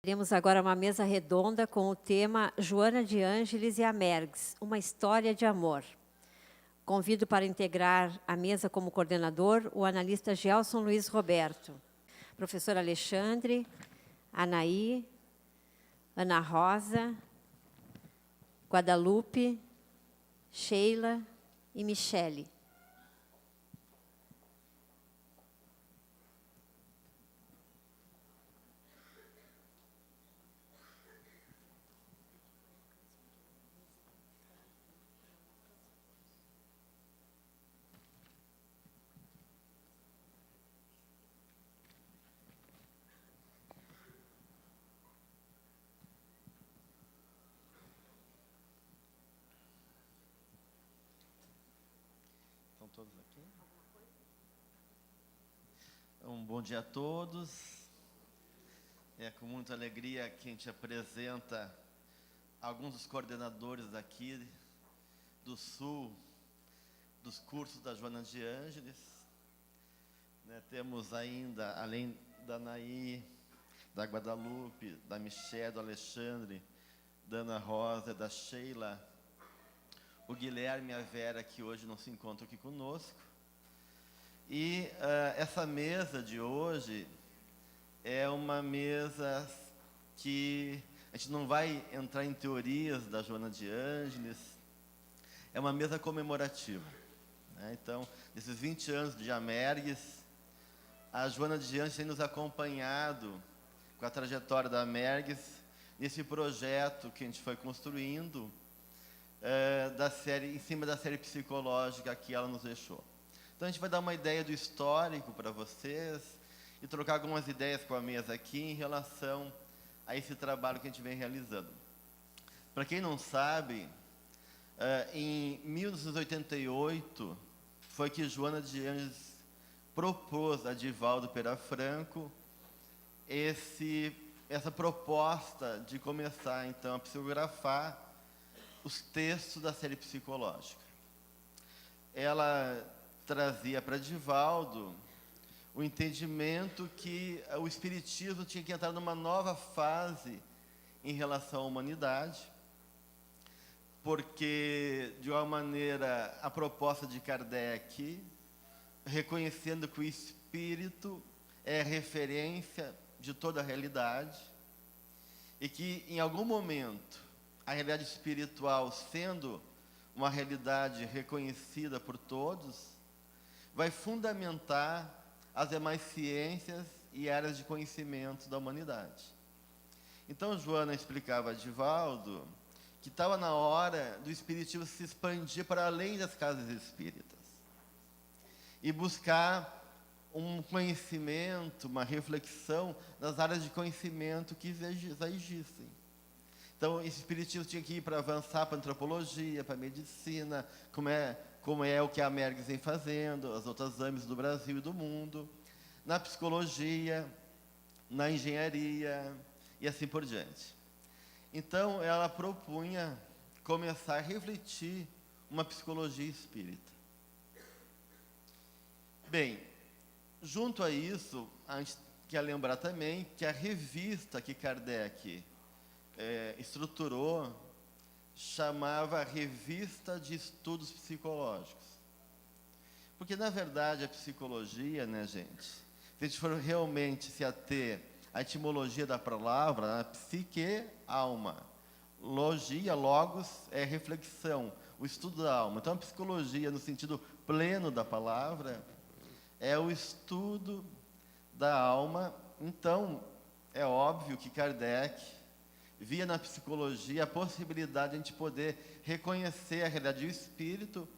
Teremos agora uma mesa redonda com o tema Joana de Ângeles e Amergs, uma história de amor. Convido para integrar a mesa como coordenador o analista Gelson Luiz Roberto, professor Alexandre, Anaí, Ana Rosa, Guadalupe, Sheila e Michele. Todos aqui. Um bom dia a todos. É com muita alegria que a gente apresenta alguns dos coordenadores aqui do Sul, dos cursos da Joana de Ângeles. Temos ainda, além da Anaí, da Guadalupe, da Michele, do Alexandre, da Ana Rosa, da Sheila, o Guilherme e a Vera, que hoje não se encontram aqui conosco. E essa mesa de hoje é uma mesa que a gente não vai entrar em teorias da Joana de Ângeles, é uma mesa comemorativa. Então, nesses 20 anos de Amergs, a Joana de Ângeles tem nos acompanhado com a trajetória da Amergs, nesse projeto que a gente foi construindo, da série, em cima da série psicológica que ela nos deixou. Então a gente vai dar uma ideia do histórico para vocês e trocar algumas ideias com a mesa aqui em relação a esse trabalho que a gente vem realizando. Para quem não sabe, em 1988 foi que Joana de Ângeles propôs a Divaldo Pereira Franco essa proposta de começar então a psicografar os textos da série psicológica. Ela trazia para Divaldo o entendimento que o espiritismo tinha que entrar numa nova fase em relação à humanidade, porque, de uma maneira, a proposta de Kardec, reconhecendo que o espírito é referência de toda a realidade, e que, em algum momento, a realidade espiritual, sendo uma realidade reconhecida por todos, vai fundamentar as demais ciências e áreas de conhecimento da humanidade. Então, Joana explicava a Divaldo que estava na hora do espiritismo se expandir para além das casas espíritas e buscar um conhecimento, uma reflexão nas áreas de conhecimento que existem. Então, esse espiritismo tinha que ir para avançar para a antropologia, para a medicina, como é o que a Amergs vem fazendo, as outras AMEs do Brasil e do mundo, na psicologia, na engenharia e assim por diante. Então, ela propunha começar a refletir uma psicologia espírita. Bem, junto a isso, a gente quer lembrar também que a revista que Kardec estruturou chamava Revista de Estudos Psicológicos. Porque, na verdade, a psicologia, gente, se a gente for realmente se ater à etimologia da palavra, psique, alma. Logia, logos, é reflexão, o estudo da alma. Então, a psicologia, no sentido pleno da palavra, é o estudo da alma. Então, é óbvio que Kardec via na psicologia a possibilidade de a gente poder reconhecer a realidade do espírito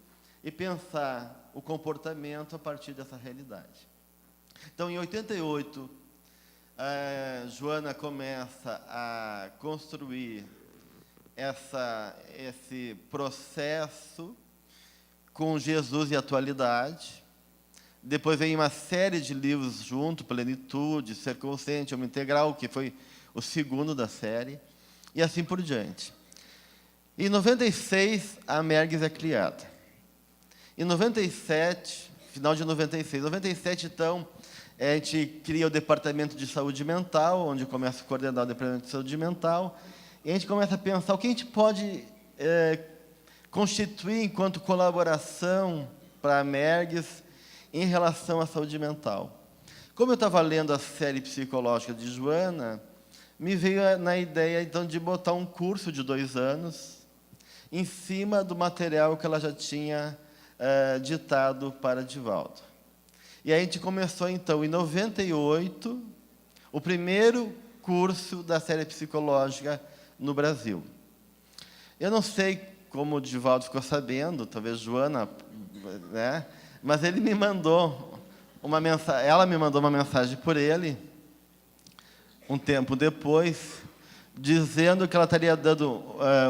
e pensar o comportamento a partir dessa realidade. Então, em 88, Joana começa a construir esse processo com Jesus e Atualidade. Depois vem uma série de livros junto, Plenitude, Ser Consciente, Homem Integral, que foi o segundo da série, e assim por diante. Em 96, a Amergs é criada. Em 97, final de 96, então, A gente cria o Departamento de Saúde Mental, onde eu começo a coordenar o Departamento de Saúde Mental, e a gente começa a pensar o que a gente pode constituir enquanto colaboração para a Mergs em relação à saúde mental. Como eu estava lendo a série psicológica de Joana, me veio na ideia, então, de botar um curso de 2 anos em cima do material que ela já tinha ditado para Divaldo. E aí a gente começou, então, em 98, o primeiro curso da série psicológica no Brasil. Eu não sei como o Divaldo ficou sabendo, talvez Joana, né? Mas ele me mandou uma mensagem, ela me mandou uma mensagem por ele, um tempo depois, dizendo que ela estaria dando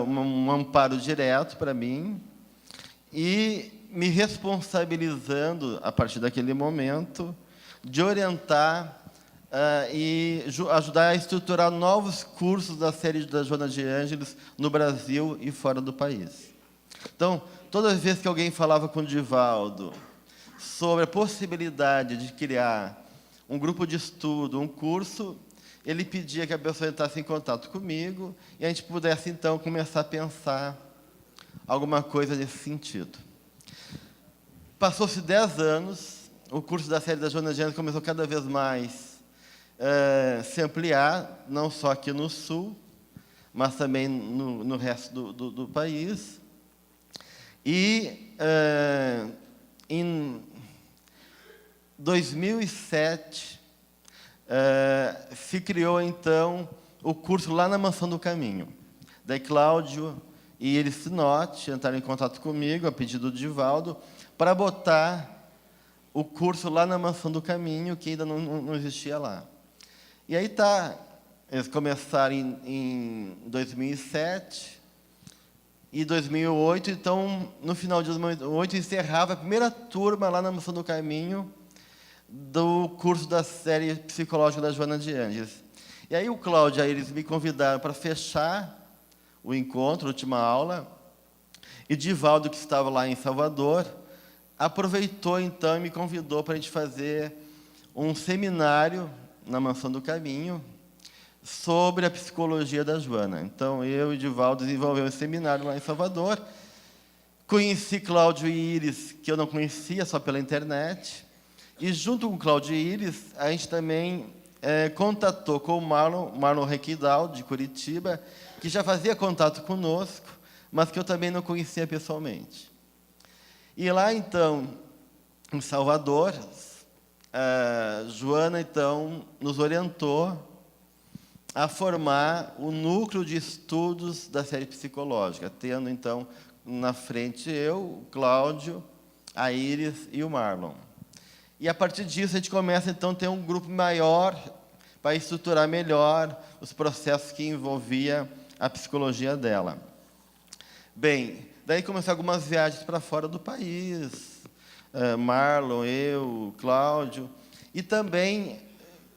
um amparo direto para mim e me responsabilizando, a partir daquele momento, de orientar e ajudar a estruturar novos cursos da série da Joana de Ângeles no Brasil e fora do país. Então, toda vez que alguém falava com o Divaldo sobre a possibilidade de criar um grupo de estudo, um curso, ele pedia que a pessoa entrasse em contato comigo e a gente pudesse, então, começar a pensar alguma coisa nesse sentido. Passou-se 10 anos, o curso da série da Joana de Ângeles começou cada vez mais se ampliar, não só aqui no Sul, mas também no resto do país. E, em 2007, se criou, então, o curso lá na Mansão do Caminho. Daí Cláudio e Iris Sinotti entraram em contato comigo, a pedido do Divaldo, para botar o curso lá na Mansão do Caminho, que ainda não existia lá. E aí eles começaram em 2007 e 2008, então, no final de 2008, encerrava a primeira turma lá na Mansão do Caminho do curso da série psicológica da Joana de Ângeles. E aí o Cláudio e a Iris me convidaram para fechar o encontro, a última aula, e Divaldo, que estava lá em Salvador, aproveitou, então, e me convidou para a gente fazer um seminário na Mansão do Caminho sobre a psicologia da Joana. Então, eu e Divaldo desenvolvemos um seminário lá em Salvador. Conheci Cláudio e Iris, que eu não conhecia, só pela internet. E, junto com Cláudio e Iris, a gente também contatou com o Marlon Requidal, de Curitiba, que já fazia contato conosco, mas que eu também não conhecia pessoalmente. E lá, então, em Salvador, Joana, então, nos orientou a formar o núcleo de estudos da série psicológica, tendo, então, na frente eu, o Cláudio, a Iris e o Marlon. E, a partir disso, a gente começa, então, a ter um grupo maior para estruturar melhor os processos que envolvia a psicologia dela. Bem, daí começaram algumas viagens para fora do país, Marlon, eu, Cláudio, e também,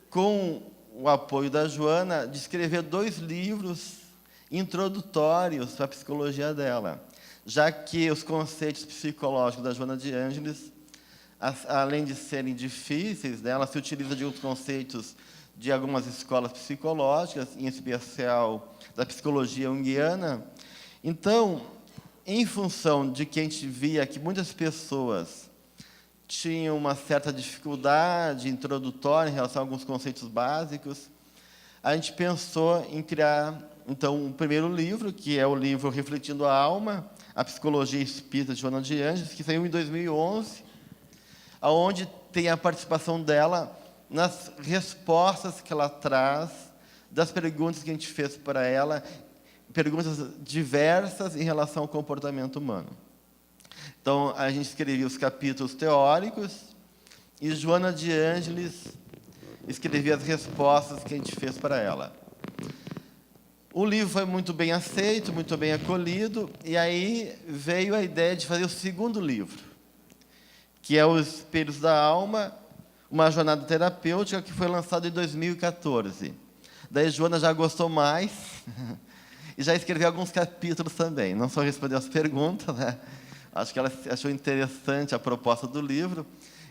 com o apoio da Joana, de escrever 2 livros introdutórios para a psicologia dela, já que os conceitos psicológicos da Joana de Ângeles, além de serem difíceis, né, ela se utiliza de outros conceitos de algumas escolas psicológicas, em especial da psicologia junguiana. Então, em função de que a gente via que muitas pessoas tinham uma certa dificuldade introdutória em relação a alguns conceitos básicos, a gente pensou em criar, então, um primeiro livro, que é o livro Refletindo a Alma, a Psicologia Espírita de Joana de Ângeles, que saiu em 2011, onde tem a participação dela nas respostas que ela traz das perguntas que a gente fez para ela, perguntas diversas em relação ao comportamento humano. Então, a gente escrevia os capítulos teóricos e Joana de Ângeles escrevia as respostas que a gente fez para ela. O livro foi muito bem aceito, muito bem acolhido, e aí veio a ideia de fazer o segundo livro, que é Os Espelhos da Alma, uma jornada terapêutica, que foi lançado em 2014. Daí Joana já gostou mais e já escreveu alguns capítulos também. Não só respondeu as perguntas, né? Acho que ela achou interessante a proposta do livro.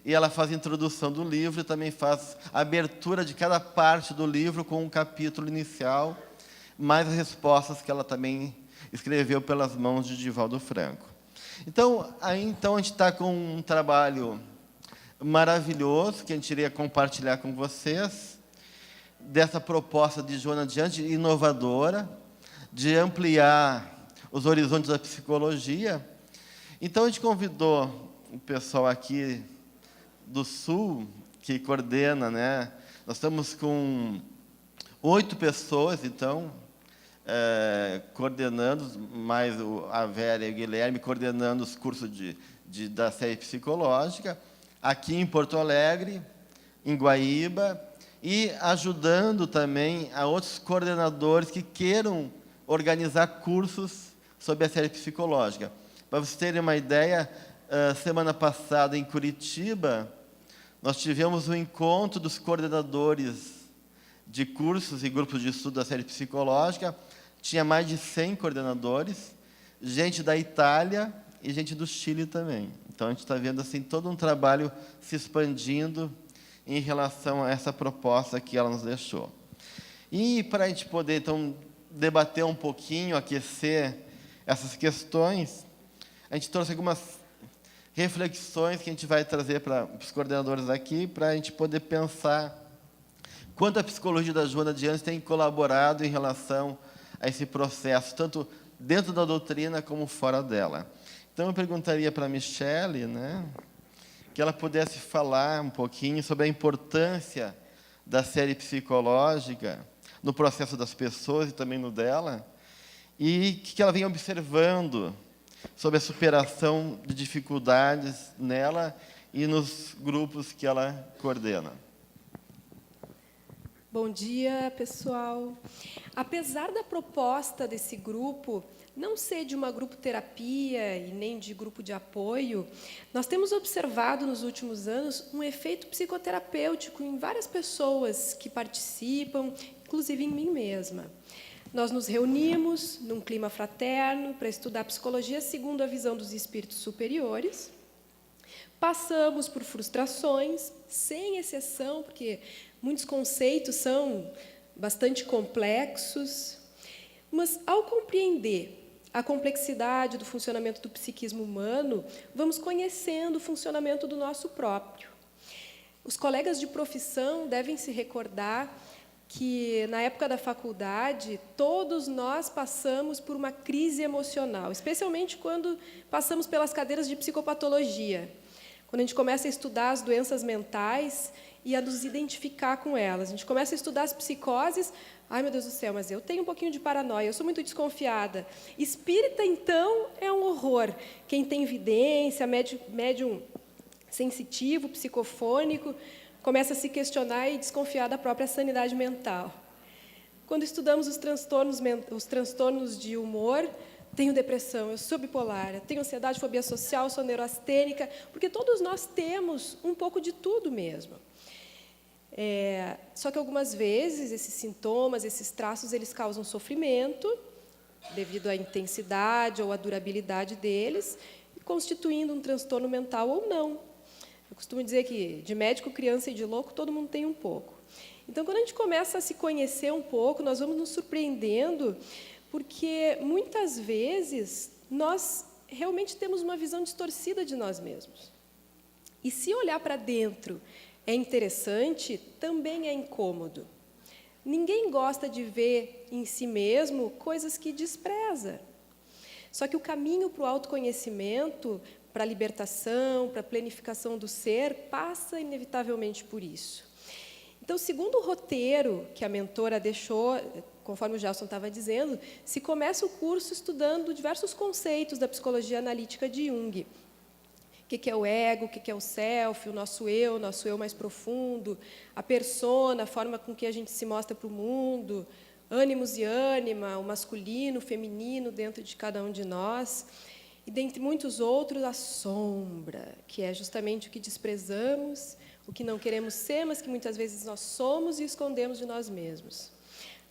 e ela faz a introdução do livro e também faz a abertura de cada parte do livro com um capítulo inicial, mais as respostas que ela também escreveu pelas mãos de Divaldo Franco. Então, a gente está com um trabalho maravilhoso que a gente iria compartilhar com vocês, dessa proposta de Joana de Ângeles, inovadora, de ampliar os horizontes da psicologia. Então, a gente convidou o pessoal aqui do Sul, que coordena, né? Nós estamos com 8 pessoas, então, coordenando, mais a Vera e o Guilherme, coordenando os cursos da série psicológica, aqui em Porto Alegre, em Guaíba, e ajudando também a outros coordenadores que queiram organizar cursos sobre a série psicológica. Para vocês terem uma ideia, semana passada, em Curitiba, nós tivemos um encontro dos coordenadores de cursos e grupos de estudo da série psicológica. Tinha mais de 100 coordenadores, gente da Itália e gente do Chile também. Então, a gente está vendo assim, todo um trabalho se expandindo em relação a essa proposta que ela nos deixou. E, para a gente poder, então, debater um pouquinho, aquecer essas questões, a gente trouxe algumas reflexões que a gente vai trazer para os coordenadores aqui, para a gente poder pensar quanto a psicologia da Joana de Ângeles tem colaborado em relação a esse processo, tanto dentro da doutrina como fora dela. Então, eu perguntaria para a Michele, né, que ela pudesse falar um pouquinho sobre a importância da série psicológica no processo das pessoas e também no dela, e que ela vem observando sobre a superação de dificuldades nela e nos grupos que ela coordena. Bom dia, pessoal. Apesar da proposta desse grupo não ser de uma grupo-terapia e nem de grupo de apoio, nós temos observado nos últimos anos um efeito psicoterapêutico em várias pessoas que participam, inclusive em mim mesma. Nós nos reunimos num clima fraterno para estudar psicologia segundo a visão dos espíritos superiores. Passamos por frustrações, sem exceção, porque muitos conceitos são bastante complexos, mas, ao compreender a complexidade do funcionamento do psiquismo humano, vamos conhecendo o funcionamento do nosso próprio. Os colegas de profissão devem se recordar que, na época da faculdade, todos nós passamos por uma crise emocional, especialmente quando passamos pelas cadeiras de psicopatologia, quando a gente começa a estudar as doenças mentais e a nos identificar com elas. A gente começa a estudar as psicoses. Ai, meu Deus do céu, mas eu tenho um pouquinho de paranoia, eu sou muito desconfiada. Espírita, então, é um horror. Quem tem vidência, médium sensitivo, psicofônico, começa a se questionar e desconfiar da própria sanidade mental. Quando estudamos os transtornos de humor, tenho depressão, eu sou bipolar, tenho ansiedade, fobia social, sou neurastênica, porque todos nós temos um pouco de tudo mesmo. Só que, algumas vezes, esses sintomas, esses traços, eles causam sofrimento, devido à intensidade ou à durabilidade deles, constituindo um transtorno mental ou não. Eu costumo dizer que, de médico, criança e de louco, todo mundo tem um pouco. Então, quando a gente começa a se conhecer um pouco, nós vamos nos surpreendendo, porque, muitas vezes, nós realmente temos uma visão distorcida de nós mesmos. E, se olhar para dentro é interessante, também é incômodo. Ninguém gosta de ver em si mesmo coisas que despreza. Só que o caminho para o autoconhecimento, para a libertação, para a planificação do ser, passa inevitavelmente por isso. Então, segundo o roteiro que a mentora deixou, conforme o Gelson estava dizendo, se começa o curso estudando diversos conceitos da psicologia analítica de Jung. O que é o ego, o que é o self, o nosso eu mais profundo, a persona, a forma com que a gente se mostra para o mundo, ânimos e ânima, o masculino, o feminino dentro de cada um de nós. E, dentre muitos outros, a sombra, que é justamente o que desprezamos, o que não queremos ser, mas que muitas vezes nós somos e escondemos de nós mesmos.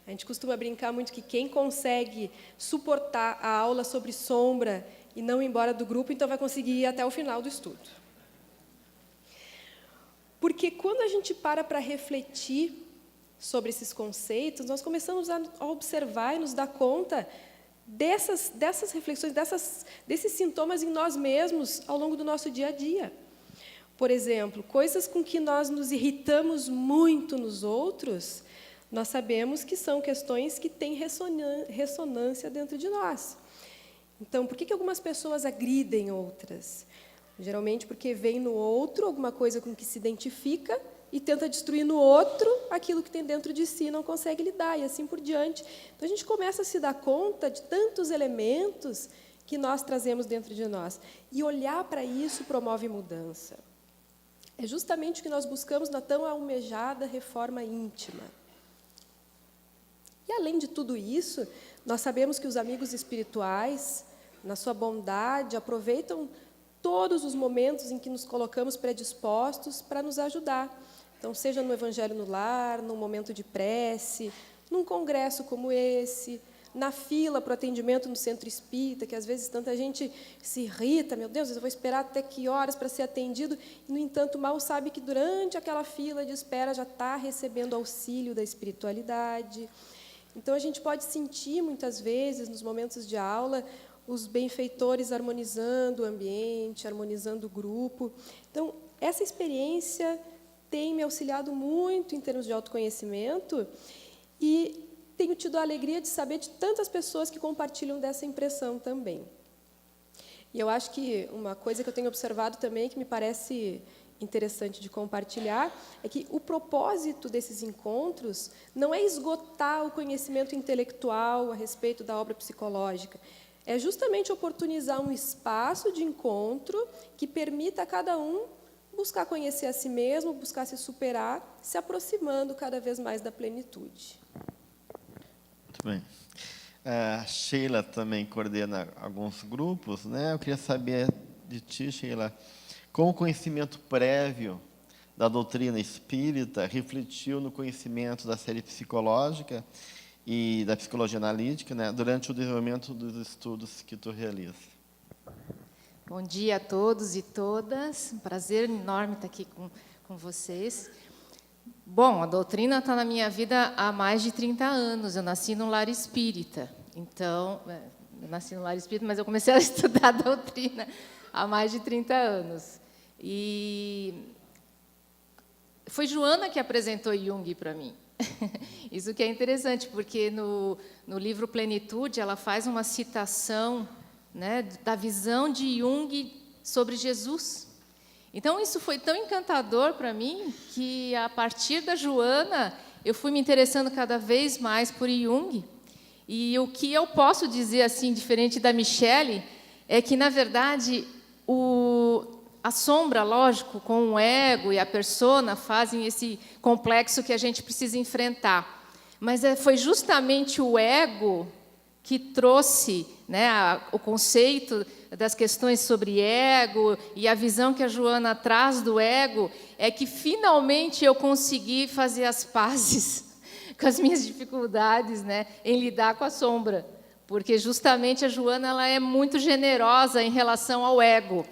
A gente costuma brincar muito que quem consegue suportar a aula sobre sombra e não ir embora do grupo, então vai conseguir ir até o final do estudo. Porque quando a gente para refletir sobre esses conceitos, nós começamos a observar e nos dar conta dessas reflexões, desses sintomas em nós mesmos ao longo do nosso dia a dia. Por exemplo, coisas com que nós nos irritamos muito nos outros, nós sabemos que são questões que têm ressonância dentro de nós. Então, por que algumas pessoas agridem outras? Geralmente porque vem no outro alguma coisa com que se identifica e tenta destruir no outro aquilo que tem dentro de si e não consegue lidar, e assim por diante. Então, a gente começa a se dar conta de tantos elementos que nós trazemos dentro de nós. E olhar para isso promove mudança. É justamente o que nós buscamos na tão almejada reforma íntima. E, além de tudo isso, nós sabemos que os amigos espirituais, na sua bondade, aproveitam todos os momentos em que nos colocamos predispostos para nos ajudar. Então, seja no Evangelho no Lar, num momento de prece, num congresso como esse, na fila para o atendimento no centro espírita, que às vezes tanta gente se irrita, meu Deus, eu vou esperar até que horas para ser atendido, e, no entanto, mal sabe que durante aquela fila de espera já está recebendo auxílio da espiritualidade. Então, a gente pode sentir, muitas vezes, nos momentos de aula, os benfeitores harmonizando o ambiente, harmonizando o grupo. Então, essa experiência tem me auxiliado muito em termos de autoconhecimento e tenho tido a alegria de saber de tantas pessoas que compartilham dessa impressão também. E eu acho que uma coisa que eu tenho observado também, que me parece interessante de compartilhar, é que o propósito desses encontros não é esgotar o conhecimento intelectual a respeito da obra psicológica, é justamente oportunizar um espaço de encontro que permita a cada um buscar conhecer a si mesmo, buscar se superar, se aproximando cada vez mais da plenitude. Muito bem. A Sheila também coordena alguns grupos, né? Eu queria saber de ti, Sheila, como o conhecimento prévio da doutrina espírita refletiu no conhecimento da série psicológica e da psicologia analítica, né, durante o desenvolvimento dos estudos que tu realiza. Bom dia a todos e todas. Um prazer enorme estar aqui com vocês. Bom, a doutrina está na minha vida há mais de 30 anos. Eu nasci num lar espírita. Então, eu nasci no lar espírita, mas eu comecei a estudar a doutrina há mais de 30 anos. E foi Joana que apresentou Jung para mim. Isso que é interessante, porque no livro Plenitude, ela faz uma citação, né, da visão de Jung sobre Jesus. Então, isso foi tão encantador para mim, que, a partir da Joana, eu fui me interessando cada vez mais por Jung. E o que eu posso dizer, assim, diferente da Michele, é que, na verdade, a sombra, lógico, com o ego e a persona, fazem esse complexo que a gente precisa enfrentar. Mas foi justamente o ego que trouxe, né, o conceito das questões sobre ego e a visão que a Joana traz do ego, é que, finalmente, eu consegui fazer as pazes com as minhas dificuldades, né, em lidar com a sombra. Porque, justamente, a Joana ela é muito generosa em relação ao ego.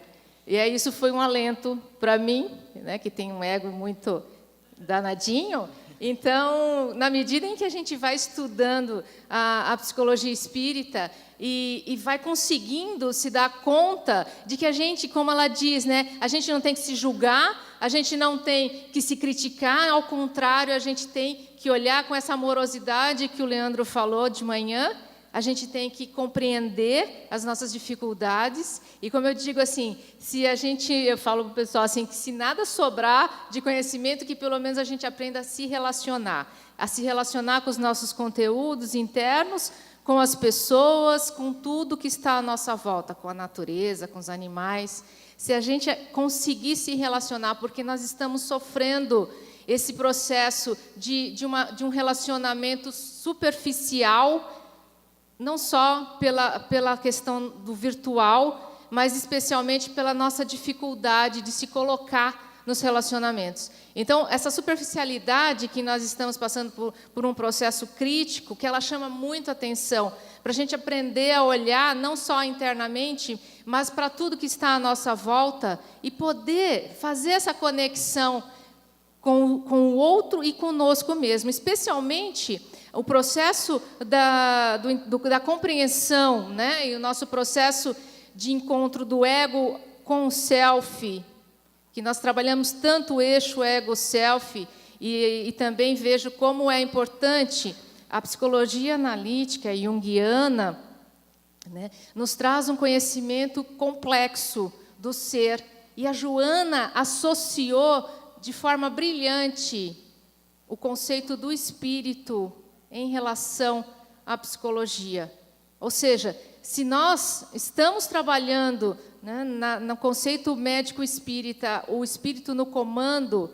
E aí isso foi um alento para mim, né, que tem um ego muito danadinho. Então, na medida em que a gente vai estudando a psicologia espírita e vai conseguindo se dar conta de que a gente, como ela diz, né, a gente não tem que se julgar, a gente não tem que se criticar, ao contrário, a gente tem que olhar com essa amorosidade que o Leandro falou de manhã. A gente tem que compreender as nossas dificuldades. E, como eu digo assim, eu falo para o pessoal assim, que se nada sobrar de conhecimento, que pelo menos a gente aprenda a se relacionar com os nossos conteúdos internos, com as pessoas, com tudo que está à nossa volta, com a natureza, com os animais. Se a gente conseguir se relacionar, porque nós estamos sofrendo esse processo de um relacionamento superficial, não só pela questão do virtual, mas especialmente pela nossa dificuldade de se colocar nos relacionamentos. Então, essa superficialidade que nós estamos passando por um processo crítico, que ela chama muito atenção, para a gente aprender a olhar não só internamente, mas para tudo que está à nossa volta e poder fazer essa conexão com o outro e conosco mesmo, especialmente o processo da compreensão, né? E o nosso processo de encontro do ego com o self, que nós trabalhamos tanto o eixo ego-self, e também vejo como é importante a psicologia analítica junguiana, né? Nos traz um conhecimento complexo do ser, e a Joana associou de forma brilhante o conceito do espírito em relação à psicologia. Ou seja, se nós estamos trabalhando, né, no conceito médico espírita, o espírito no comando,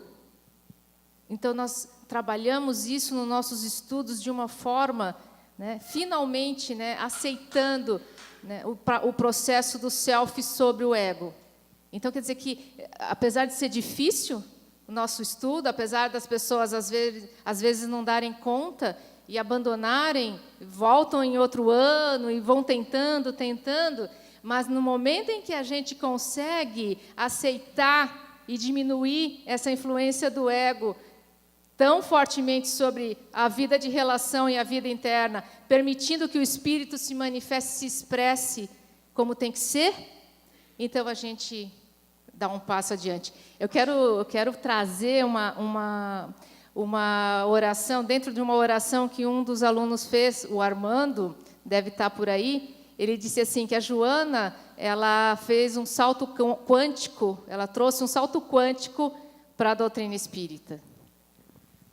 então nós trabalhamos isso nos nossos estudos de uma forma, né, finalmente, né, aceitando, né, o processo do self sobre o ego. Então, quer dizer que, apesar de ser difícil o nosso estudo, apesar das pessoas, às vezes não darem conta e abandonarem, voltam em outro ano e vão tentando, mas no momento em que a gente consegue aceitar e diminuir essa influência do ego tão fortemente sobre a vida de relação e a vida interna, permitindo que o espírito se manifeste, se expresse como tem que ser, então a gente dá um passo adiante. Eu quero trazer uma oração, dentro de uma oração que um dos alunos fez, o Armando, deve estar por aí. Ele disse assim, que a Joana, ela fez um salto quântico, ela trouxe um salto quântico para a doutrina espírita.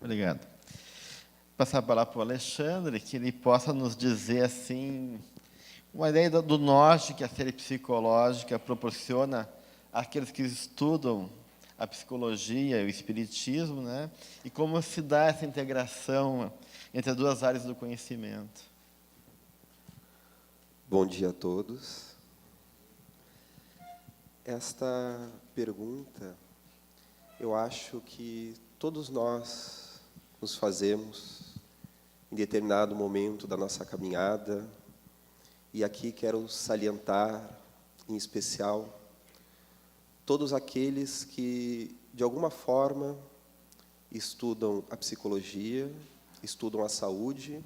Obrigado. Passar a palavra para o Alexandre, que ele possa nos dizer assim, uma ideia do norte que a série psicológica proporciona àqueles que estudam a psicologia e o espiritismo, né? E como se dá essa integração entre as duas áreas do conhecimento. Bom dia a todos. Esta pergunta, eu acho que todos nós nos fazemos em determinado momento da nossa caminhada, e aqui quero salientar, em especial, todos aqueles que, de alguma forma, estudam a psicologia, estudam a saúde,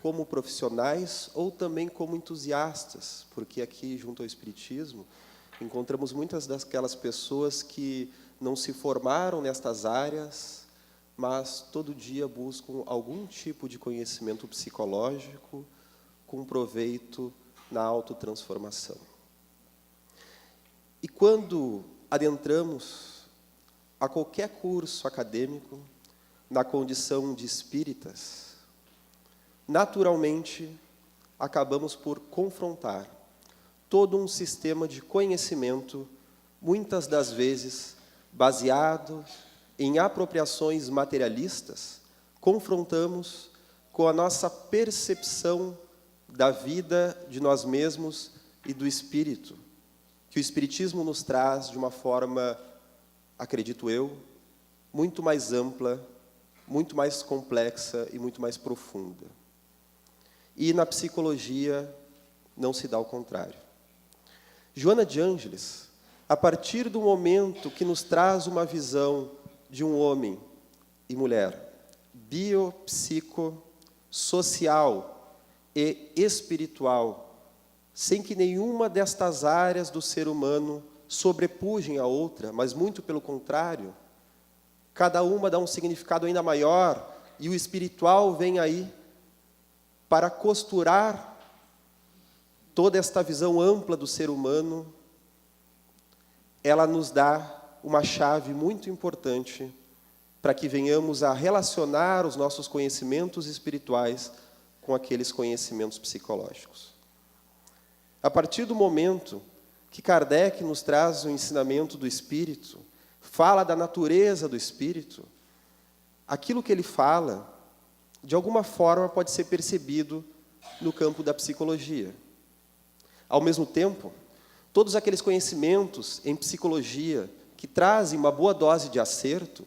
como profissionais ou também como entusiastas, porque aqui, junto ao Espiritismo, encontramos muitas daquelas pessoas que não se formaram nestas áreas, mas todo dia buscam algum tipo de conhecimento psicológico com proveito na autotransformação. E quando adentramos a qualquer curso acadêmico, na condição de espíritas, naturalmente acabamos por confrontar todo um sistema de conhecimento, muitas das vezes baseado em apropriações materialistas, confrontamos com a nossa percepção da vida de nós mesmos e do espírito, que o Espiritismo nos traz de uma forma, acredito eu, muito mais ampla, muito mais complexa e muito mais profunda. E na psicologia não se dá o contrário. Joana de Ângeles, a partir do momento que nos traz uma visão de um homem e mulher, biopsico, social e espiritual, sem que nenhuma destas áreas do ser humano sobrepujem a outra, mas muito pelo contrário, cada uma dá um significado ainda maior, e o espiritual vem aí para costurar toda esta visão ampla do ser humano. Ela nos dá uma chave muito importante para que venhamos a relacionar os nossos conhecimentos espirituais com aqueles conhecimentos psicológicos. A partir do momento que Kardec nos traz o ensinamento do Espírito, fala da natureza do Espírito, aquilo que ele fala, de alguma forma, pode ser percebido no campo da psicologia. Ao mesmo tempo, todos aqueles conhecimentos em psicologia que trazem uma boa dose de acerto,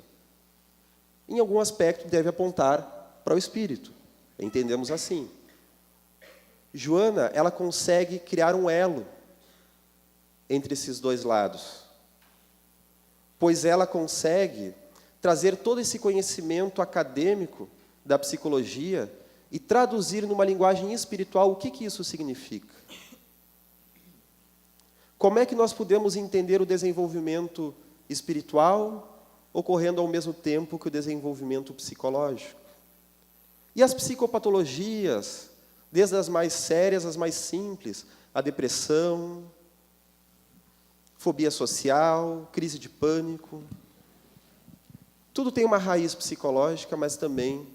em algum aspecto deve apontar para o espírito. Entendemos assim. Joana, ela consegue criar um elo entre esses dois lados, pois ela consegue trazer todo esse conhecimento acadêmico da psicologia e traduzir numa linguagem espiritual o que isso significa. Como é que nós podemos entender o desenvolvimento espiritual ocorrendo ao mesmo tempo que o desenvolvimento psicológico? E as psicopatologias, desde as mais sérias às mais simples, a depressão, fobia social, crise de pânico. Tudo tem uma raiz psicológica, mas também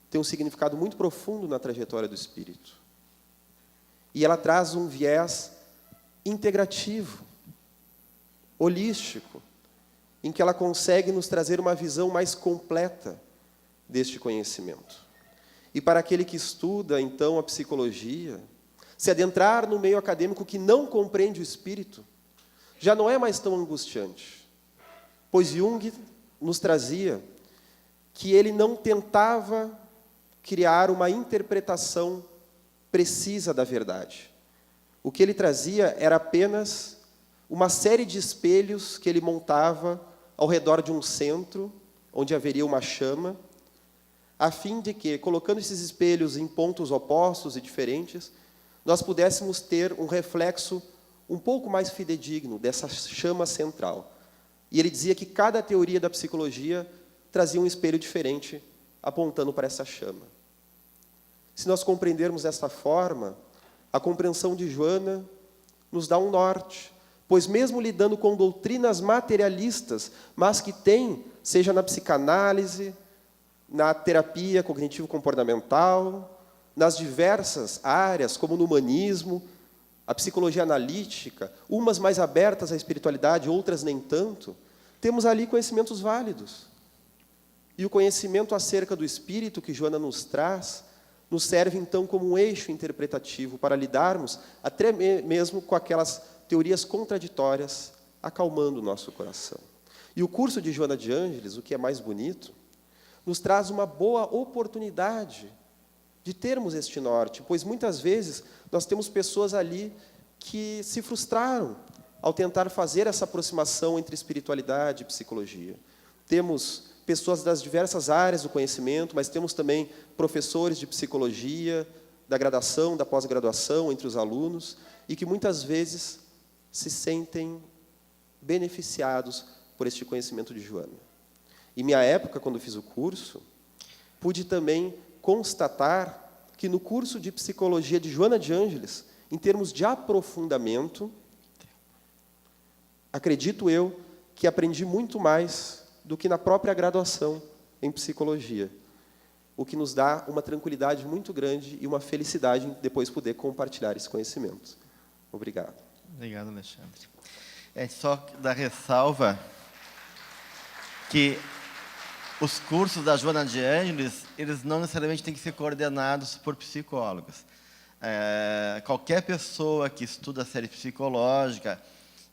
tem um significado muito profundo na trajetória do espírito. E ela traz um viés integrativo, holístico, em que ela consegue nos trazer uma visão mais completa deste conhecimento. E para aquele que estuda, então, a psicologia, se adentrar no meio acadêmico que não compreende o espírito, já não é mais tão angustiante. Pois Jung nos trazia que ele não tentava criar uma interpretação precisa da verdade. O que ele trazia era apenas uma série de espelhos que ele montava ao redor de um centro, onde haveria uma chama, a fim de que, colocando esses espelhos em pontos opostos e diferentes, nós pudéssemos ter um reflexo um pouco mais fidedigno dessa chama central. E ele dizia que cada teoria da psicologia trazia um espelho diferente, apontando para essa chama. Se nós compreendermos desta forma, a compreensão de Joana nos dá um norte, pois mesmo lidando com doutrinas materialistas, mas que tem, seja na psicanálise, na terapia cognitivo-comportamental, nas diversas áreas, como no humanismo, a psicologia analítica, umas mais abertas à espiritualidade, outras nem tanto, temos ali conhecimentos válidos. E o conhecimento acerca do espírito que Joana nos traz, nos serve então como um eixo interpretativo para lidarmos até mesmo com aquelas teorias contraditórias, acalmando o nosso coração. E o curso de Joana de Ângeles, o que é mais bonito, nos traz uma boa oportunidade de termos este norte, pois muitas vezes nós temos pessoas ali que se frustraram ao tentar fazer essa aproximação entre espiritualidade e psicologia. Temos pessoas das diversas áreas do conhecimento, mas temos também professores de psicologia, da graduação, da pós-graduação, entre os alunos, e que muitas vezes se sentem beneficiados por este conhecimento de Joana. Em minha época, quando fiz o curso, pude também constatar que no curso de psicologia de Joana de Ângeles, em termos de aprofundamento, acredito eu que aprendi muito mais do que na própria graduação em psicologia, o que nos dá uma tranquilidade muito grande e uma felicidade em depois poder compartilhar esse conhecimento. Obrigado. Obrigado, Alexandre. Só da ressalva que os cursos da Joana de Ângeles, eles não necessariamente têm que ser coordenados por psicólogos. Qualquer pessoa que estuda a série psicológica,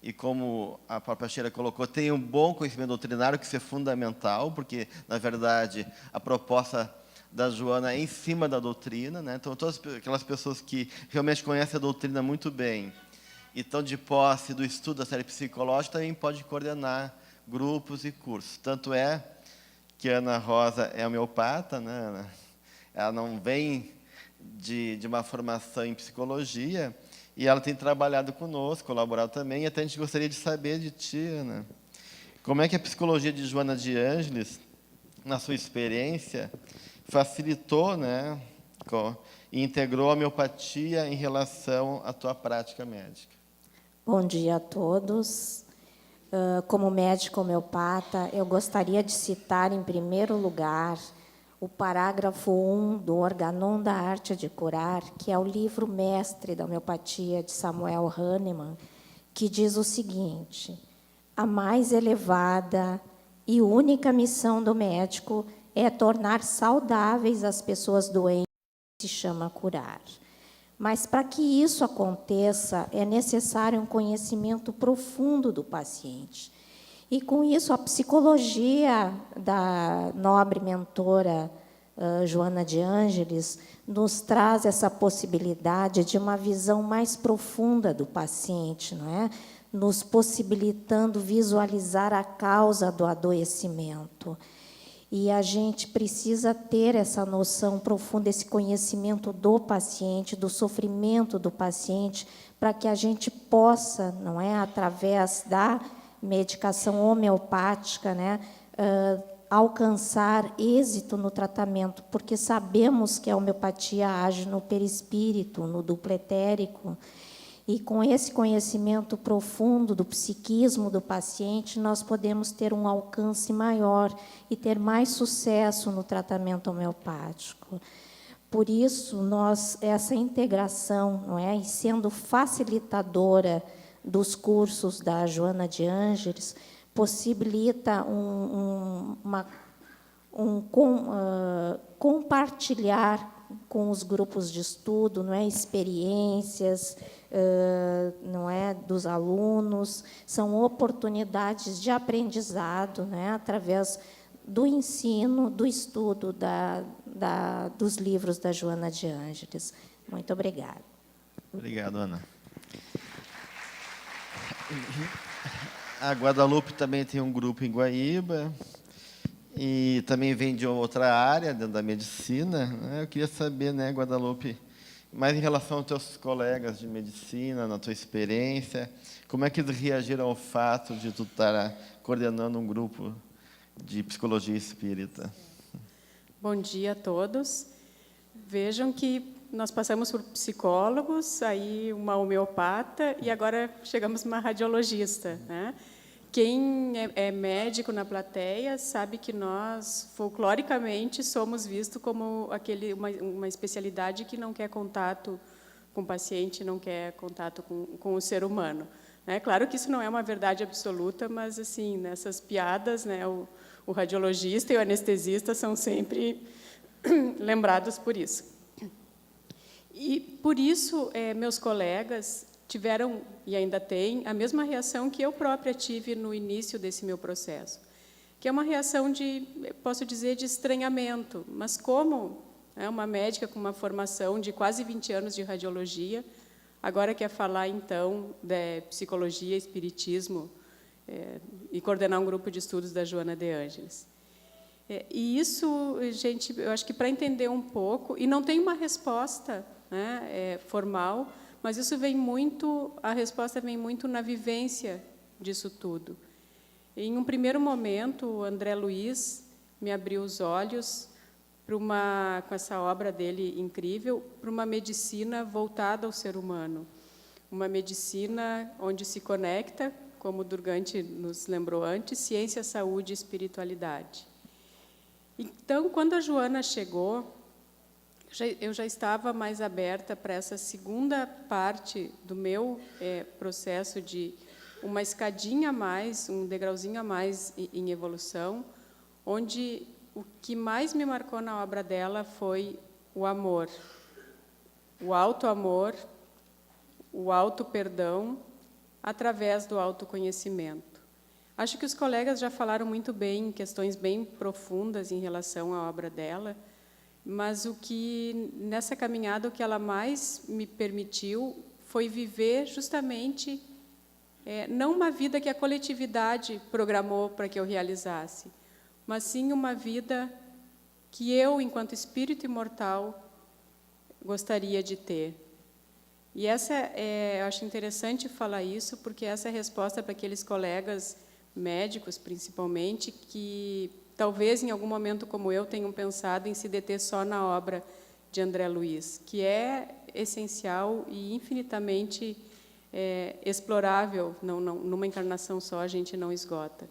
e como a própria Sheila colocou, tem um bom conhecimento doutrinário, que isso é fundamental, porque, na verdade, a proposta da Joana é em cima da doutrina, né? Então, todas aquelas pessoas que realmente conhecem a doutrina muito bem e estão de posse do estudo da série psicológica, também pode coordenar grupos e cursos. Tanto é que a Ana Rosa é homeopata, né? Ela não vem de uma formação em psicologia, e ela tem trabalhado conosco, colaborado também, e até a gente gostaria de saber de ti, Ana, como é que a psicologia de Joana de Ângeles, na sua experiência, facilitou, né, e integrou a homeopatia em relação à tua prática médica? Bom dia a todos. Como médico homeopata, eu gostaria de citar, em primeiro lugar, o parágrafo 1 do Organon da Arte de Curar, que é o livro mestre da homeopatia de Samuel Hahnemann, que diz o seguinte: a mais elevada e única missão do médico é tornar saudáveis as pessoas doentes, que se chama curar. Mas, para que isso aconteça, é necessário um conhecimento profundo do paciente. E, com isso, a psicologia da nobre mentora Joana de Ângeles nos traz essa possibilidade de uma visão mais profunda do paciente, não é? Nos possibilitando visualizar a causa do adoecimento. E a gente precisa ter essa noção profunda, esse conhecimento do paciente, do sofrimento do paciente, para que a gente possa, não é, através da medicação homeopática, né, alcançar êxito no tratamento, porque sabemos que a homeopatia age no perispírito, no duplo etérico, e com esse conhecimento profundo do psiquismo do paciente, nós podemos ter um alcance maior e ter mais sucesso no tratamento homeopático. Por isso, essa integração, não é, e sendo facilitadora dos cursos da Joana de Ângeles, possibilita compartilhar com os grupos de estudo, não é, experiências, não é, dos alunos, são oportunidades de aprendizado, né, através do ensino, do estudo dos livros da Joana de Ângeles. Muito obrigada. Obrigado, Ana. A Guadalupe também tem um grupo em Guaíba e também vem de outra área, dentro da medicina, né? Eu queria saber, né, Guadalupe, mais em relação aos teus colegas de medicina, na tua experiência, como é que eles reagiram ao fato de tu estar coordenando um grupo de psicologia espírita? Bom dia a todos. Vejam que nós passamos por psicólogos, aí uma homeopata e agora chegamos numa radiologista, né? Quem é médico na plateia sabe que nós, folcloricamente, somos vistos como uma especialidade que não quer contato com o paciente, não quer contato com o ser humano. É claro que isso não é uma verdade absoluta, mas, assim, nessas piadas, né, o radiologista e o anestesista são sempre lembrados por isso. E, por isso, meus colegas tiveram, e ainda têm, a mesma reação que eu própria tive no início desse meu processo, que é uma reação de, posso dizer, de estranhamento. Mas como uma médica com uma formação de quase 20 anos de radiologia, agora quer falar, então, de psicologia, espiritismo, e coordenar um grupo de estudos da Joana de Ângeles. E isso, gente, eu acho que para entender um pouco, e não tem uma resposta, né, formal, mas isso vem muito, a resposta vem muito na vivência disso tudo. Em um primeiro momento, o André Luiz me abriu os olhos com essa obra dele incrível, para uma medicina voltada ao ser humano. Uma medicina onde se conecta, como o Durgante nos lembrou antes, ciência, saúde e espiritualidade. Então, quando a Joana chegou, eu já estava mais aberta para essa segunda parte do meu processo de uma escadinha a mais, um degrauzinho a mais em evolução, onde o que mais me marcou na obra dela foi o amor, o auto-amor, o auto-perdão, através do autoconhecimento. Acho que os colegas já falaram muito bem, questões bem profundas em relação à obra dela, mas nessa caminhada, o que ela mais me permitiu foi viver justamente, não uma vida que a coletividade programou para que eu realizasse, mas sim uma vida que eu, enquanto espírito imortal, gostaria de ter. E eu acho interessante falar isso, porque essa é a resposta para aqueles colegas médicos, principalmente, que talvez em algum momento como eu tenham pensado em se deter só na obra de André Luiz, que é essencial e infinitamente explorável, numa encarnação só a gente não esgota.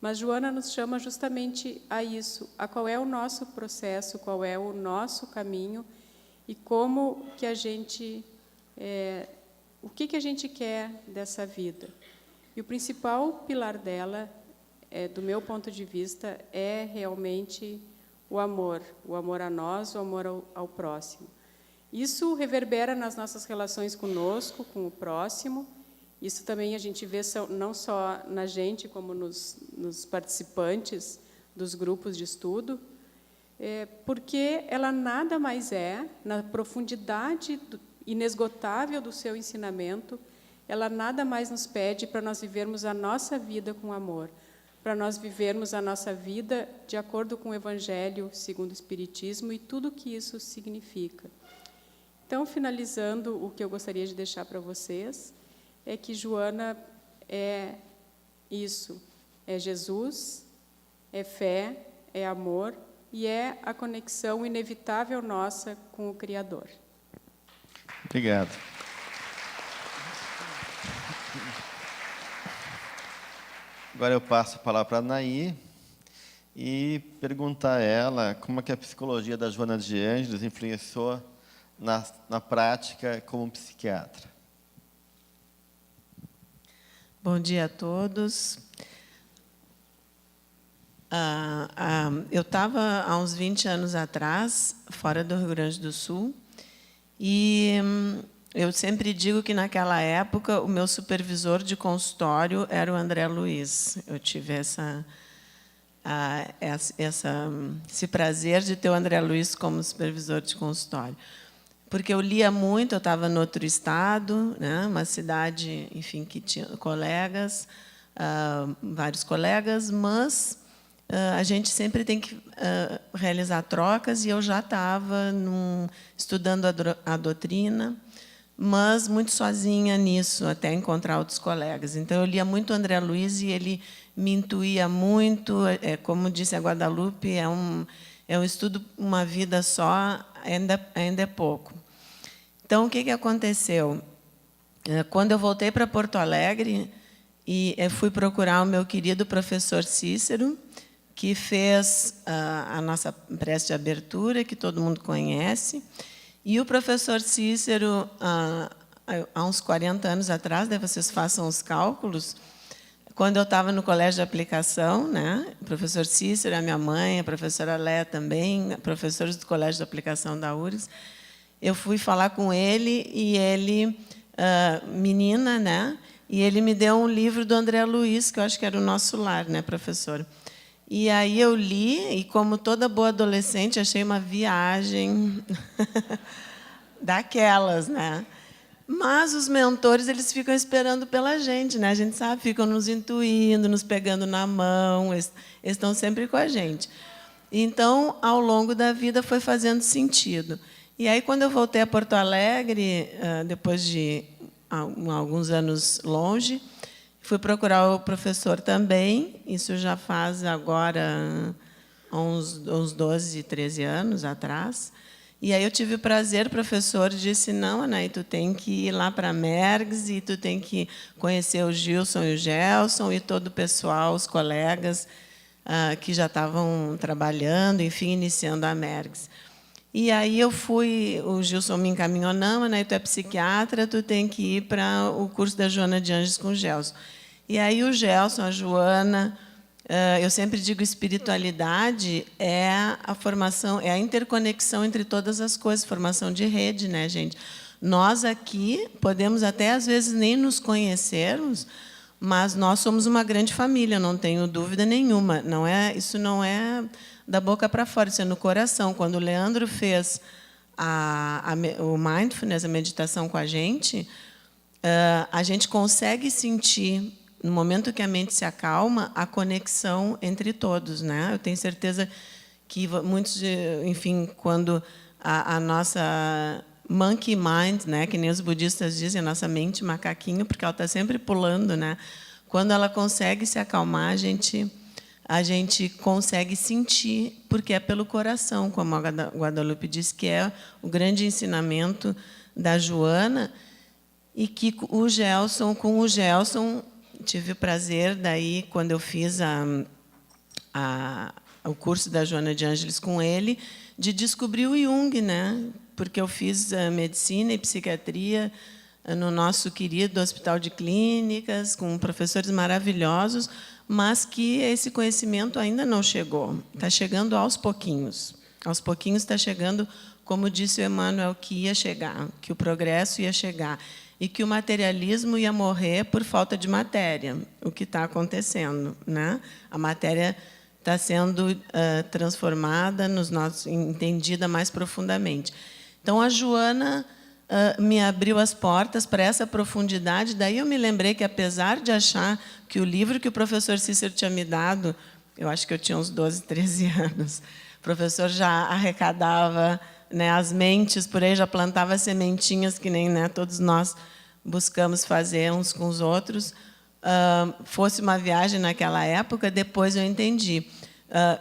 Mas Joana nos chama justamente a isso, a qual é o nosso processo, qual é o nosso caminho e como que a gente, o que a gente quer dessa vida. E o principal pilar dela, do meu ponto de vista, é realmente o amor a nós, o amor ao próximo. Isso reverbera nas nossas relações conosco, com o próximo. Isso também a gente vê não só na gente, como nos participantes dos grupos de estudo, porque ela nada mais na profundidade inesgotável do seu ensinamento, ela nada mais nos pede para nós vivermos a nossa vida com amor, para nós vivermos a nossa vida de acordo com o Evangelho segundo o Espiritismo e tudo o que isso significa. Então, finalizando, o que eu gostaria de deixar para vocês é que Joana é isso, é Jesus, é fé, é amor e é a conexão inevitável nossa com o Criador. Obrigado. Agora eu passo a palavra para a Anaí e perguntar a ela como é que a psicologia da Joana de Ângeles influenciou na prática como psiquiatra. Bom dia a todos. Eu estava, há uns 20 anos atrás, fora do Rio Grande do Sul, e eu sempre digo que, naquela época, o meu supervisor de consultório era o André Luiz. Eu tive esse prazer de ter o André Luiz como supervisor de consultório. Porque eu lia muito, eu estava no outro estado, né, uma cidade, enfim, que tinha colegas, vários colegas, mas a gente sempre tem que realizar trocas, e eu já estava estudando a doutrina, mas muito sozinha nisso, até encontrar outros colegas. Então, eu lia muito o André Luiz e ele me intuía muito. Como disse a Guadalupe, é um estudo, uma vida só, ainda é pouco. Então, o que aconteceu? Quando eu voltei para Porto Alegre, e fui procurar o meu querido professor Cícero, que fez a nossa prece de abertura, que todo mundo conhece. E o professor Cícero, há uns 40 anos atrás, daí vocês façam os cálculos, quando eu estava no colégio de aplicação, né, o professor Cícero, a minha mãe, a professora Léa também, professores do colégio de aplicação da URGS, eu fui falar com ele, e ele, menina, né, e ele me deu um livro do André Luiz, que eu acho que era o Nosso Lar, né, professor? E aí eu li, e como toda boa adolescente, achei uma viagem daquelas, né? Mas os mentores, eles ficam esperando pela gente, né? A gente sabe, ficam nos intuindo, nos pegando na mão, eles estão sempre com a gente. Então, ao longo da vida, foi fazendo sentido. E aí, quando eu voltei a Porto Alegre, depois de alguns anos longe, fui procurar o professor também, isso já faz agora uns 12, 13 anos atrás. E aí eu tive o prazer, o professor disse, não, Anaí, tu tem que ir lá para a Mergs e tu tem que conhecer o Gilson e o Gelson e todo o pessoal, os colegas que já estavam trabalhando, enfim, iniciando a Mergs. E aí eu fui, o Gilson me encaminhou, não, Anaí, tu é psiquiatra, tu tem que ir para o curso da Joana de Ângeles com o Gelson. E aí o Gelson, a Joana, eu sempre digo, espiritualidade é a formação, é a interconexão entre todas as coisas, formação de rede, né, gente? Nós aqui podemos até, às vezes, nem nos conhecermos, mas nós somos uma grande família, não tenho dúvida nenhuma. Isso não é da boca para fora, isso é no coração. Quando o Leandro fez o mindfulness, a meditação com a gente consegue sentir, no momento que a mente se acalma, a conexão entre todos, né? Eu tenho certeza que muitos, enfim, quando a nossa monkey mind, né, que nem os budistas dizem, a nossa mente macaquinho, porque ela está sempre pulando, né? Quando ela consegue se acalmar, a gente consegue sentir, porque é pelo coração, como a Guadalupe disse, que é o grande ensinamento da Joana, e que com o Gelson, tive o prazer, daí, quando eu fiz o curso da Joana de Ângeles com ele, de descobrir o Jung, né? Porque eu fiz medicina e psiquiatria no nosso querido Hospital de Clínicas, com professores maravilhosos, mas que esse conhecimento ainda não chegou. Está chegando aos pouquinhos. Aos pouquinhos está chegando, como disse o Emmanuel, que ia chegar, que o progresso ia chegar, e que o materialismo ia morrer por falta de matéria, o que está acontecendo, né? A matéria está sendo transformada, entendida mais profundamente. Então, a Joana me abriu as portas para essa profundidade. Daí eu me lembrei que, apesar de achar que o livro que o professor Cícero tinha me dado, eu acho que eu tinha uns 12, 13 anos, o professor já arrecadava, né, as mentes por aí, já plantava sementinhas que nem, né, todos nós buscamos fazer uns com os outros. Fosse uma viagem naquela época, depois eu entendi.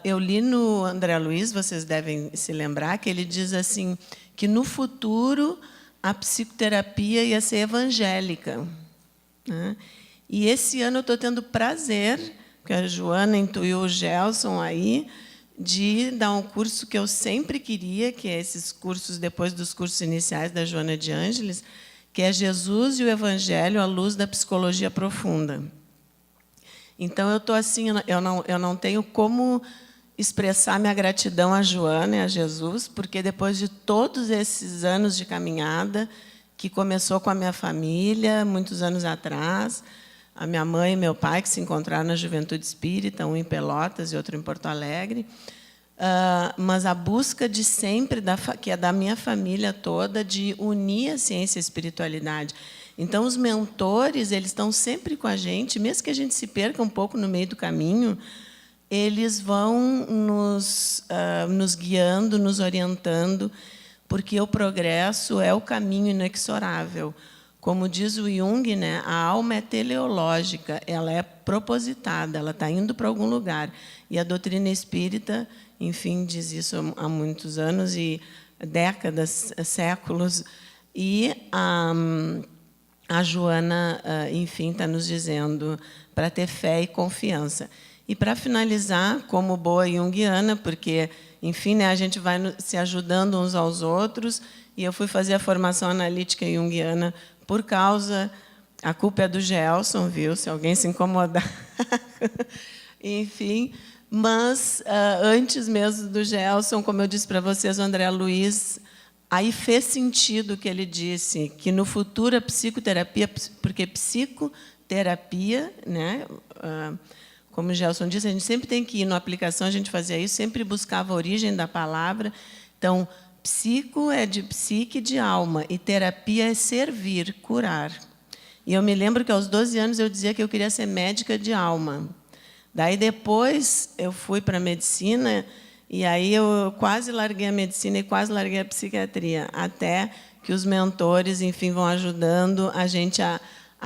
Eu li no André Luiz, vocês devem se lembrar, que ele diz assim, que no futuro a psicoterapia ia ser evangélica, né? E esse ano eu estou tendo prazer, porque a Joana intuiu o Gelson aí, de dar um curso que eu sempre queria, que é esses cursos depois dos cursos iniciais da Joana de Ângeles, que é Jesus e o Evangelho à luz da psicologia profunda. Então, eu estou assim, eu não tenho como expressar minha gratidão à Joana e a Jesus, porque depois de todos esses anos de caminhada, que começou com a minha família, muitos anos atrás, a minha mãe e meu pai, que se encontraram na Juventude Espírita, um em Pelotas e outro em Porto Alegre, mas a busca de sempre, que é da minha família toda, de unir a ciência e a espiritualidade. Então, os mentores, eles estão sempre com a gente, mesmo que a gente se perca um pouco no meio do caminho, eles vão nos guiando, nos orientando, porque o progresso é o caminho inexorável. Como diz o Jung, né, a alma é teleológica, ela é propositada, ela está indo para algum lugar. E a doutrina espírita, enfim, diz isso há muitos anos, e décadas, séculos. E a Joana, enfim, está nos dizendo para ter fé e confiança. E, para finalizar, como boa junguiana, porque, enfim, né, a gente vai se ajudando uns aos outros, e eu fui fazer a formação analítica junguiana por causa... A culpa é do Gelson, viu? Se alguém se incomodar. Enfim, mas, antes mesmo do Gelson, como eu disse para vocês, o André Luiz, aí fez sentido o que ele disse, que, no futuro, a psicoterapia... Porque psicoterapia, né, como o Gelson disse, a gente sempre tem que ir na aplicação, a gente fazia isso, sempre buscava a origem da palavra. Então, psico é de psique, de alma, e terapia é servir, curar. E eu me lembro que, aos 12 anos, eu dizia que eu queria ser médica de alma. Daí, depois, eu fui para a medicina, e aí eu quase larguei a medicina e quase larguei a psiquiatria, até que os mentores, enfim, vão ajudando a gente a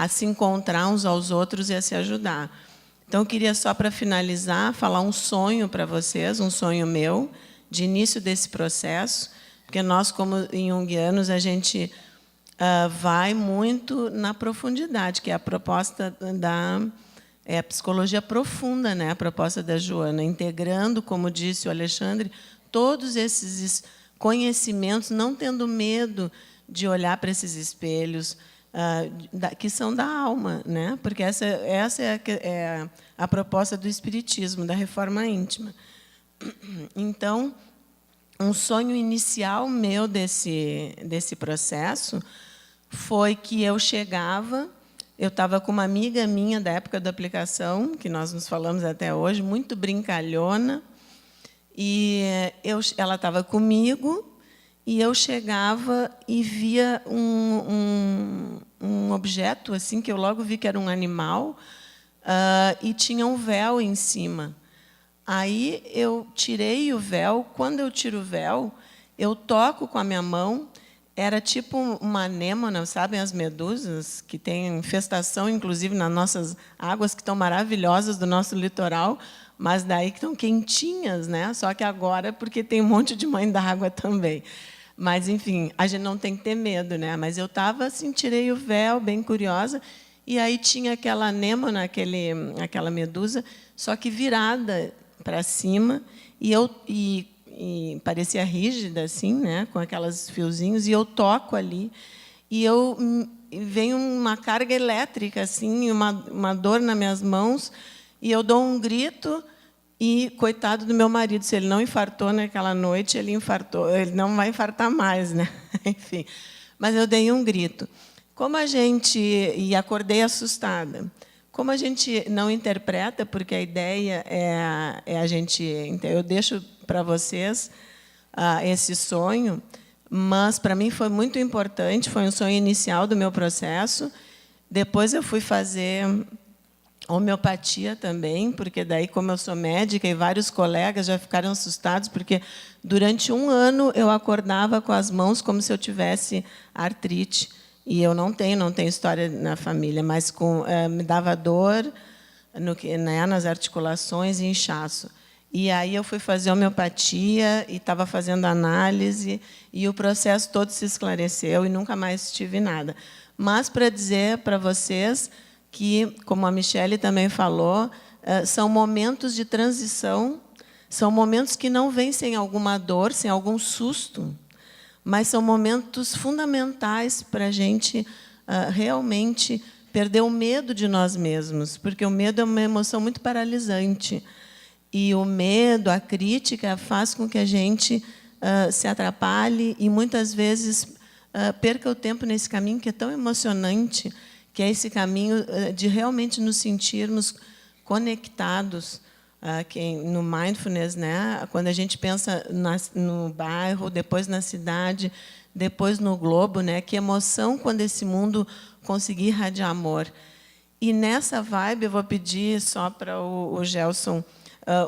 se encontrar uns aos outros e a se ajudar. Então, eu queria, só para finalizar, falar um sonho para vocês, um sonho meu, de início desse processo, porque nós, como junguianos, a gente vai muito na profundidade, que é a proposta da psicologia profunda, né? A proposta da Joana, integrando, como disse o Alexandre, todos esses conhecimentos, não tendo medo de olhar para esses espelhos, que são da alma, né? Porque essa é a proposta do Espiritismo, da reforma íntima. Então, um sonho inicial meu desse processo foi que eu chegava, eu estava com uma amiga minha da época da aplicação, que nós nos falamos até hoje, muito brincalhona, e ela estava comigo, e eu chegava e via um objeto, assim, que eu logo vi que era um animal, e tinha um véu em cima. Aí eu tirei o véu. Quando eu tiro o véu, eu toco com a minha mão. Era tipo uma anêmona, sabem, as medusas, que têm infestação, inclusive, nas nossas águas, que estão maravilhosas do nosso litoral, mas daí que estão quentinhas, né? Só que agora, porque tem um monte de mãe d'água também. Mas, enfim, a gente não tem que ter medo, né? Mas eu estava assim, tirei o véu, bem curiosa, e aí tinha aquela anêmona, aquela medusa, só que virada para cima, e parecia rígida, assim, né? Com aqueles fiozinhos, e eu toco ali, e vem uma carga elétrica, assim, uma dor nas minhas mãos, e eu dou um grito. E, coitado do meu marido, se ele não infartou naquela noite, ele infartou. Ele não vai infartar mais, né? Enfim. Mas eu dei um grito. E acordei assustada. Como a gente não interpreta, porque a ideia é a gente... Eu deixo para vocês esse sonho. mas para mim foi muito importante, foi um sonho inicial do meu processo. Depois eu fui fazer homeopatia também, porque daí, como eu sou médica, e vários colegas já ficaram assustados, porque durante 1 ano eu acordava com as mãos como se eu tivesse artrite. E eu não tenho história na família, mas me dava dor nas articulações e inchaço. E aí eu fui fazer homeopatia e estava fazendo análise, e o processo todo se esclareceu e nunca mais tive nada. Mas para dizer para vocês que, como a Michele também falou, são momentos de transição, são momentos que não vêm sem alguma dor, sem algum susto, mas são momentos fundamentais para a gente realmente perder o medo de nós mesmos, porque o medo é uma emoção muito paralisante. E o medo, a crítica, faz com que a gente se atrapalhe e, muitas vezes, perca o tempo nesse caminho que é tão emocionante, que é esse caminho de realmente nos sentirmos conectados no mindfulness, né? Quando a gente pensa no bairro, depois na cidade, depois no globo, né? Que emoção quando esse mundo conseguir irradiar amor. E nessa vibe, eu vou pedir só para o Gelson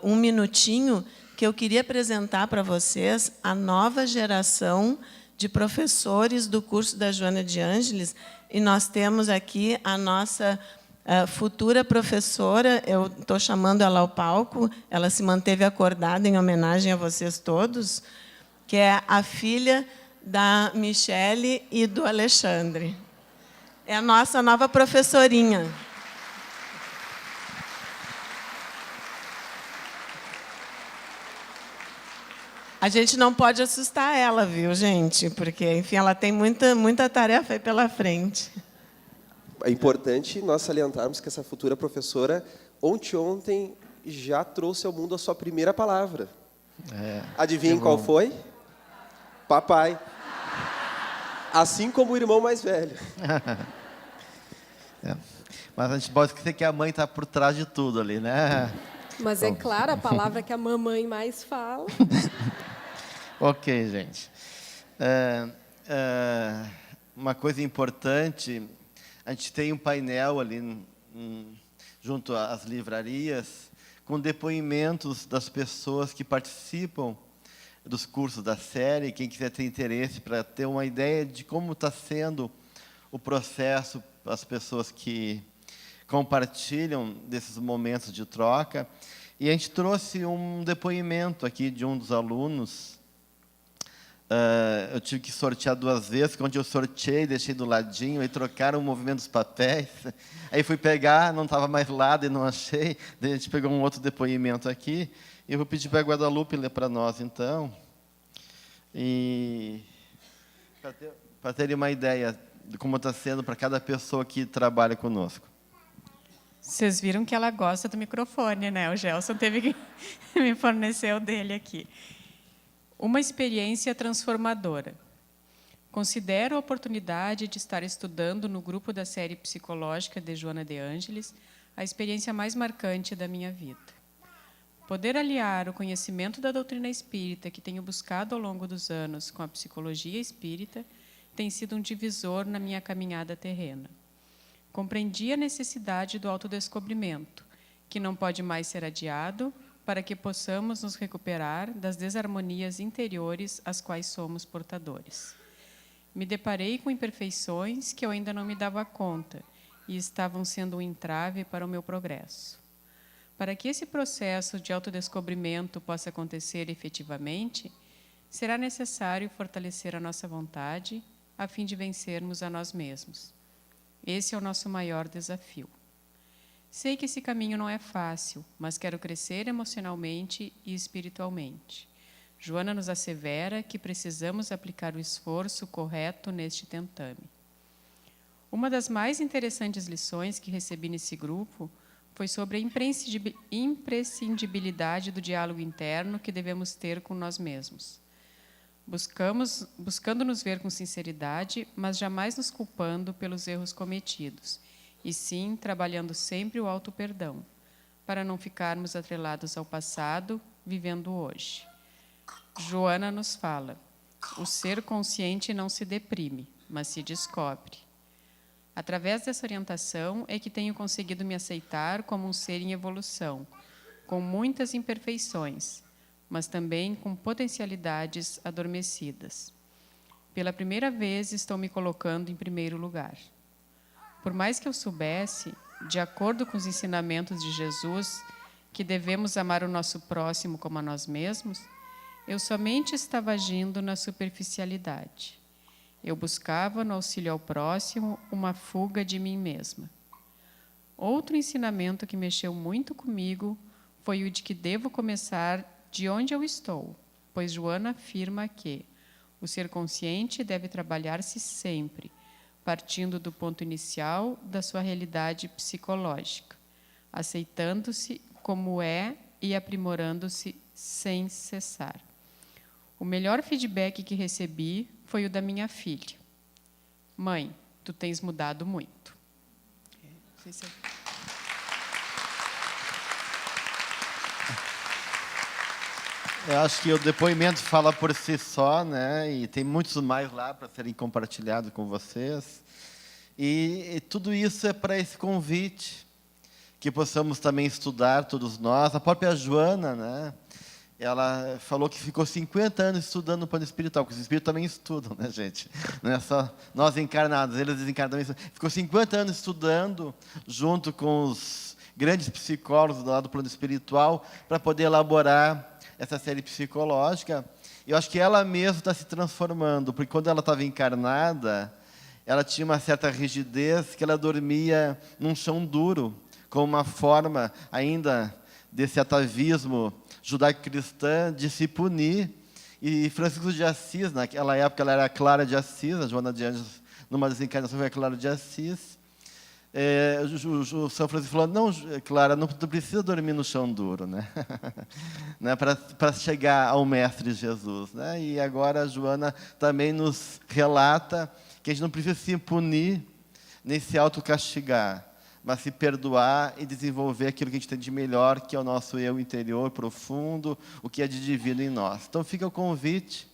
1 minutinho, que eu queria apresentar para vocês a nova geração de professores do curso da Joana de Ângeles. E nós temos aqui a nossa futura professora, eu estou chamando ela ao palco, ela se manteve acordada em homenagem a vocês todos, que é a filha da Michele e do Alexandre. É a nossa nova professorinha. A gente não pode assustar ela, viu, gente? Porque, enfim, ela tem muita tarefa aí pela frente. É importante nós salientarmos que essa futura professora, ontem, já trouxe ao mundo a sua primeira palavra. Adivinhem qual foi? Papai. Assim como o irmão mais velho. Mas a gente pode esquecer que a mãe está por trás de tudo ali, né? Mas é claro, a palavra que a mamãe mais fala. Ok, gente. Uma coisa importante, a gente tem um painel ali junto às livrarias com depoimentos das pessoas que participam dos cursos da série. Quem quiser ter interesse para ter uma ideia de como está sendo o processo, as pessoas que compartilham desses momentos de troca. E a gente trouxe um depoimento aqui de um dos alunos. Eu tive que sortear 2 vezes, quando eu sorteei, deixei do ladinho, aí trocaram o movimento dos papéis. Aí fui pegar, não estava mais lá, e não achei. Daí a gente pegou um outro depoimento aqui. E eu vou pedir para a Guadalupe ler para nós, então. E para terem uma ideia de como está sendo para cada pessoa que trabalha conosco. Vocês viram que ela gosta do microfone, né? O Gelson teve que me fornecer o dele aqui. Uma experiência transformadora. Considero a oportunidade de estar estudando no grupo da série psicológica de Joana de Ângeles a experiência mais marcante da minha vida. Poder aliar o conhecimento da doutrina espírita que tenho buscado ao longo dos anos com a psicologia espírita tem sido um divisor na minha caminhada terrena. Compreendi a necessidade do autodescobrimento, que não pode mais ser adiado, para que possamos nos recuperar das desarmonias interiores às quais somos portadores. Me deparei com imperfeições que eu ainda não me dava conta e estavam sendo um entrave para o meu progresso. Para que esse processo de autodescobrimento possa acontecer efetivamente, será necessário fortalecer a nossa vontade a fim de vencermos a nós mesmos. Esse é o nosso maior desafio. Sei que esse caminho não é fácil, mas quero crescer emocionalmente e espiritualmente. Joana nos assevera que precisamos aplicar o esforço correto neste tentame. Uma das mais interessantes lições que recebi nesse grupo foi sobre a imprescindibilidade do diálogo interno que devemos ter com nós mesmos. Buscando nos ver com sinceridade, mas jamais nos culpando pelos erros cometidos, e sim trabalhando sempre o auto-perdão, para não ficarmos atrelados ao passado, vivendo hoje. Joana nos fala: O ser consciente não se deprime, mas se descobre. Através dessa orientação é que tenho conseguido me aceitar como um ser em evolução, com muitas imperfeições, mas também com potencialidades adormecidas. Pela primeira vez, estou me colocando em primeiro lugar. Por mais que eu soubesse, de acordo com os ensinamentos de Jesus, que devemos amar o nosso próximo como a nós mesmos, eu somente estava agindo na superficialidade. Eu buscava, no auxílio ao próximo, uma fuga de mim mesma. Outro ensinamento que mexeu muito comigo foi o de que devo começar de onde eu estou, pois Joana afirma que o ser consciente deve trabalhar-se sempre, partindo do ponto inicial da sua realidade psicológica, aceitando-se como é e aprimorando-se sem cessar. O melhor feedback que recebi foi o da minha filha. Mãe, tu tens mudado muito. Eu acho que o depoimento fala por si só, né? E tem muitos mais lá para serem compartilhados com vocês. E tudo isso é para esse convite, que possamos também estudar, todos nós. A própria Joana, né? Ela falou que ficou 50 anos estudando o plano espiritual, porque os espíritos também estudam, né, gente? Não é só nós encarnados, eles desencarnados também estudam. Ficou 50 anos estudando, junto com os grandes psicólogos do lado do plano espiritual, para poder elaborar essa série psicológica. E eu acho que ela mesma está se transformando, porque quando ela estava encarnada, ela tinha uma certa rigidez, que ela dormia num chão duro, como uma forma ainda desse atavismo judaico-cristã de se punir. E Francisco de Assis, naquela época, ela era Clara de Assis, a Joana de Ângeles, numa desencarnação, foi a Clara de Assis. O São Francisco falou, não, Clara, não precisa dormir no chão duro, né? Né? Para chegar ao Mestre Jesus. Né? E agora a Joana também nos relata que a gente não precisa se punir, nem se autocastigar, mas se perdoar e desenvolver aquilo que a gente tem de melhor, que é o nosso eu interior profundo, o que é de divino em nós. Então fica o convite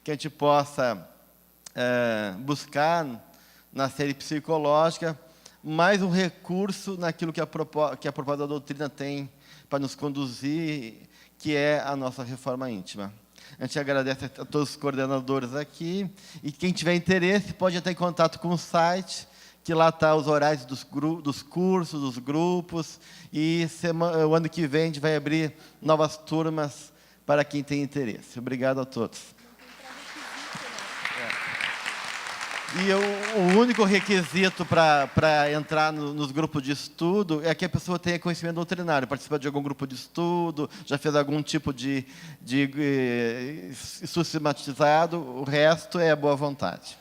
que a gente possa buscar na série psicológica mais um recurso naquilo que a proposta da doutrina tem para nos conduzir, que é a nossa reforma íntima. A gente agradece a todos os coordenadores aqui, e quem tiver interesse pode entrar em contato com o site, que lá está os horários dos cursos, dos grupos, e o ano que vem a gente vai abrir novas turmas para quem tem interesse. Obrigado a todos. E o único requisito para entrar nos grupos de estudo é que a pessoa tenha conhecimento doutrinário, participa de algum grupo de estudo, já fez algum tipo de sistematizado, o resto é boa vontade.